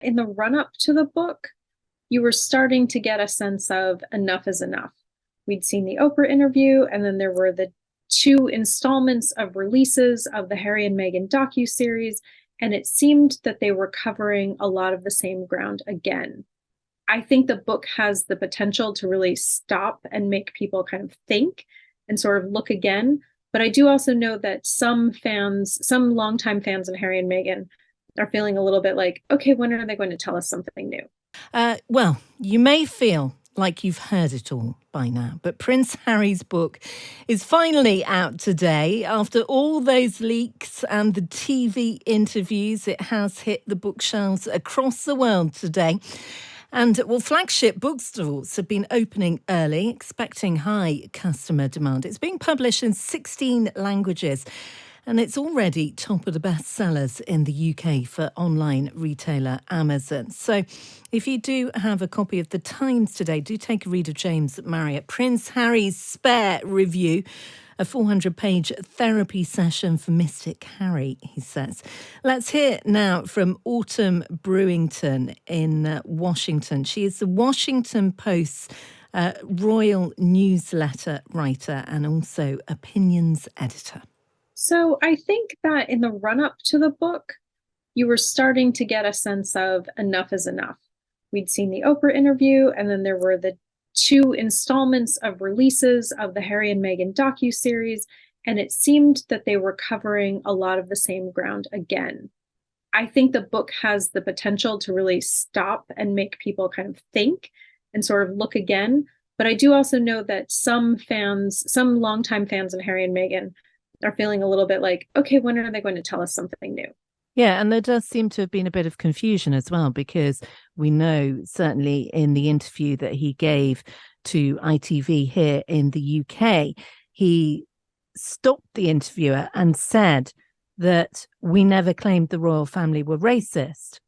In the run-up to the book, you were starting to get a sense of enough is enough. We'd seen the Oprah interview, and then there were the two installments of releases of the Harry and Meghan docuseries, and it seemed that they were covering a lot of the same ground again. I think the book has the potential to really stop and make people kind of think and sort of look again. But I do also know that some fans, some longtime fans of Harry and Meghan, are feeling a little bit like, okay, when are they going to tell us something new? Well, you may feel like you've heard it all by now, but Prince Harry's book is finally out today. After all those leaks and the TV interviews, it has hit the bookshelves across the world today. And, well, flagship bookstores have been opening early, expecting high customer demand. It's being published in 16 languages. And it's already top of the bestsellers in the UK for online retailer Amazon. So if you do have a copy of The Times today, do take a read of James Marriott. Prince Harry's Spare Review, a 400-page therapy session for Mystic Harry, he says. Let's hear now from Autumn Brewington in Washington. She is the Washington Post's royal newsletter writer and also opinions editor. So I think that in the run-up to the book, you were starting to get a sense of enough is enough. We'd seen the Oprah interview, and then there were the two installments of releases of the Harry and Meghan docuseries, and it seemed that they were covering a lot of the same ground again. I think the book has the potential to really stop and make people kind of think and sort of look again. But I do also know that some fans, some longtime fans of Harry and Meghan, are feeling a little bit like, okay, when are they going to tell us something new? Yeah, and there does seem to have been a bit of confusion as well, because we know certainly in the interview that he gave to ITV here in the UK, he stopped the interviewer and said that we never claimed the royal family were racist.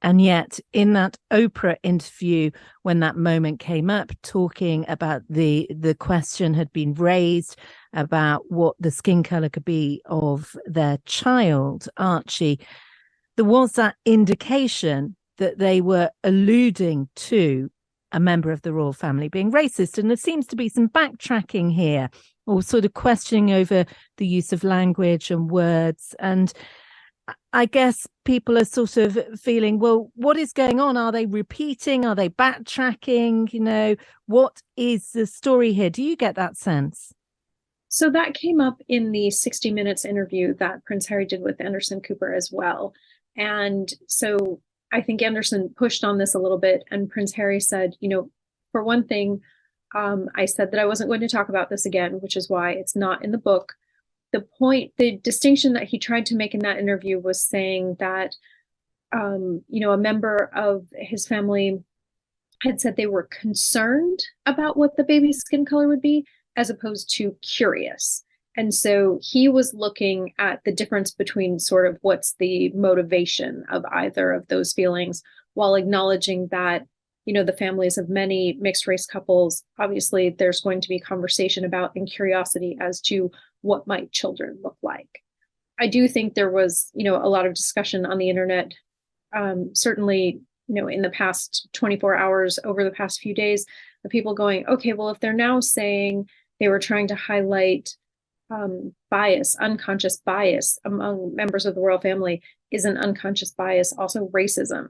And yet in that Oprah interview, when that moment came up, talking about the question had been raised about what the skin color could be of their child, Archie, there was that indication that they were alluding to a member of the royal family being racist. And there seems to be some backtracking here, or sort of questioning over the use of language and words. And I guess people are sort of feeling, well, what is going on? Are they repeating? Are they backtracking? You know, what is the story here? Do you get that sense? So that came up in the 60 Minutes interview that Prince Harry did with Anderson Cooper as well. And so I think Anderson pushed on this a little bit, and Prince Harry said, you know, for one thing, I said that I wasn't going to talk about this again, which is why it's not in the book. The distinction that he tried to make in that interview was saying that, a member of his family had said they were concerned about what the baby's skin color would be, as opposed to curious. And so he was looking at the difference between sort of what's the motivation of either of those feelings, while acknowledging that, the families of many mixed race couples, obviously there's going to be conversation about and curiosity as to what might children look like. I do think there was, a lot of discussion on the internet, certainly, in the past 24 hours, over the past few days, of people going, okay, well, if they're now saying they were trying to highlight bias, unconscious bias among members of the royal family, is an unconscious bias also racism?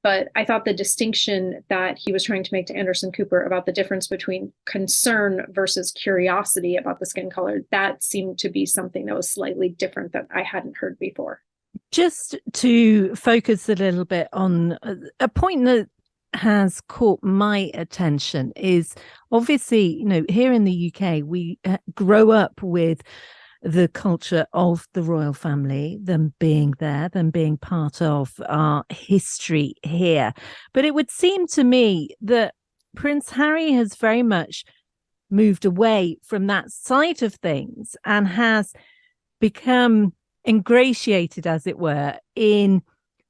But I thought the distinction that he was trying to make to Anderson Cooper about the difference between concern versus curiosity about the skin color, that seemed to be something that was slightly different that I hadn't heard before. Just to focus a little bit on a point that has caught my attention is obviously, here in the UK, we grow up with the culture of the royal family, them being there, them being part of our history here. But it would seem to me that Prince Harry has very much moved away from that side of things and has become ingratiated, as it were, in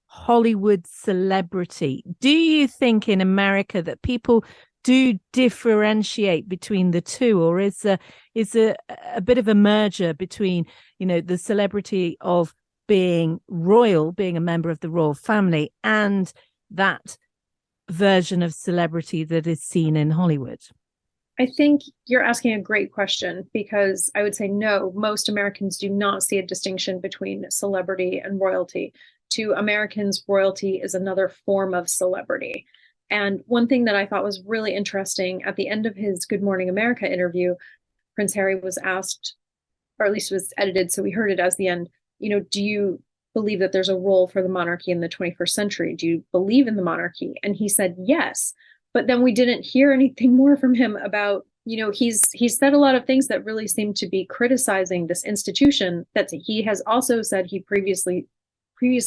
Hollywood celebrity. Do you think in America that people do differentiate between the two, or is a bit of a merger between, the celebrity of being royal, being a member of the royal family, and that version of celebrity that is seen in Hollywood? I think you're asking a great question, because I would say no, most Americans do not see a distinction between celebrity and royalty. To Americans, royalty is another form of celebrity. And one thing that I thought was really interesting, at the end of his Good Morning America interview, Prince Harry was asked, or at least was edited, so we heard it as the end, do you believe that there's a role for the monarchy in the 21st century? Do you believe in the monarchy? And he said yes. But then we didn't hear anything more from him about, he's said a lot of things that really seem to be criticizing this institution that he has also said he previously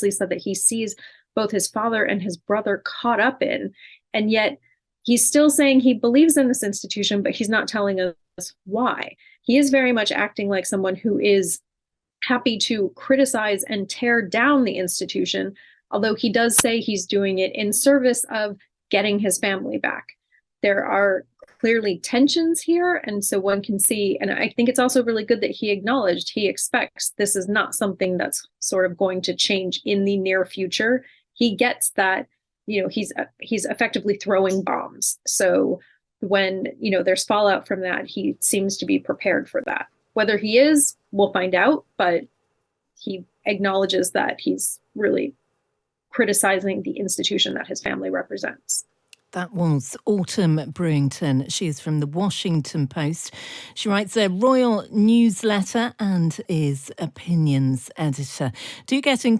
said that he sees both his father and his brother caught up in. And yet he's still saying he believes in this institution, but he's not telling us why. He is very much acting like someone who is happy to criticize and tear down the institution, although he does say he's doing it in service of getting his family back. There are clearly tensions here, and so one can see, and I think it's also really good that he acknowledged he expects this is not something that's sort of going to change in the near future. He gets that, he's effectively throwing bombs. So when, there's fallout from that, he seems to be prepared for that. Whether he is, we'll find out, but he acknowledges that he's really criticizing the institution that his family represents. That was Autumn Brewington. She is from the Washington Post. She writes a royal newsletter and is opinions editor. Do get in